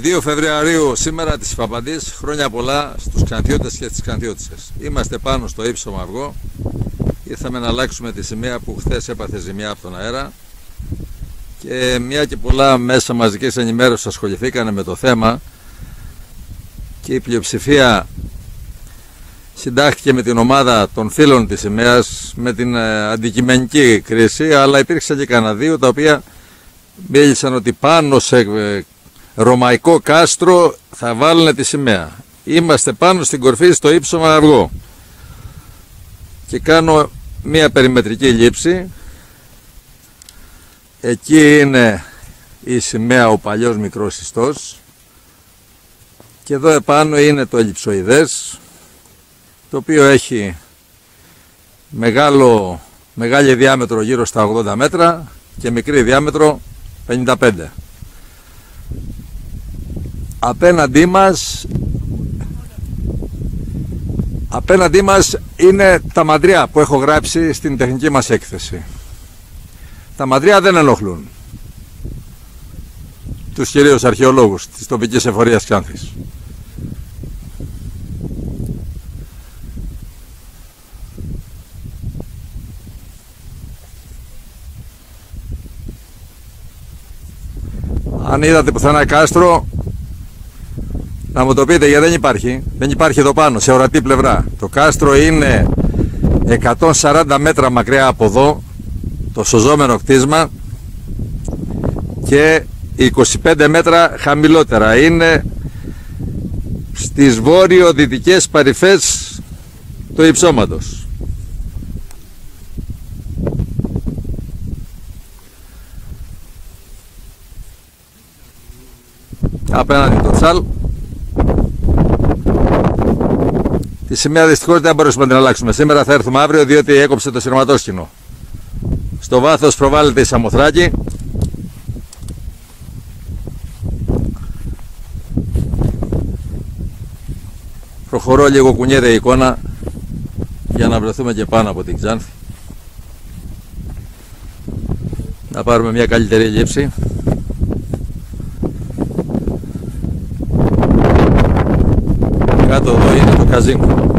2 Φεβρουαρίου σήμερα της Παπαντής, χρόνια πολλά στους Ξαντιώτες και στις Ξαντιώτισσες. Είμαστε πάνω στο ύψωμα αυγό. Ήρθαμε να αλλάξουμε τη σημαία που χθες έπαθε ζημιά από τον αέρα. Και μια και πολλά μέσα μαζικής ενημέρωσης ασχοληθήκανε με το θέμα και η πλειοψηφία συντάχθηκε με την ομάδα των φίλων της σημαίας με την αντικειμενική κρίση, αλλά υπήρξαν και κανένα δύο τα οποία μίλησαν ότι πάνω σε ρωμαϊκό κάστρο θα βάλουν τη σημαία. Είμαστε πάνω στην κορφή στο ύψωμα αυγό. Και κάνω μία περιμετρική λήψη. Εκεί είναι η σημαία, ο παλιός μικρός ιστός. Και εδώ επάνω είναι το ελλειψοειδές, το οποίο έχει μεγάλη διάμετρο γύρω στα 80 μέτρα και μικρή διάμετρο 55. Απέναντί μας είναι τα μαντριά που έχω γράψει στην τεχνική μας έκθεση. Τα μαντριά δεν ενοχλούν τους κυρίους αρχαιολόγους της τοπικής εφορίας Ξάνθης. Αν είδατε πουθενά κάστρο, να μου το πείτε, γιατί δεν υπάρχει εδώ πάνω σε ορατή πλευρά. Το κάστρο είναι 140 μέτρα μακριά από εδώ, το σωζόμενο κτίσμα, και 25 μέτρα χαμηλότερα. Είναι στις βόρειο-δυτικές παρυφές του υψώματος. Απέναντι το τσάλ. Τη σημαία δυστυχώς δεν μπορέσουμε να την αλλάξουμε σήμερα, θα έρθουμε αύριο διότι έκοψε το σειρματόσκηνο. Στο βάθος προβάλλεται η Σαμοθράκη. Προχωρώ λίγο, κουνιέται η εικόνα για να βρεθούμε και πάνω από την Ξάνθη. Να πάρουμε μια καλύτερη λήψη. Κάτω εδώ είναι το καζίνο.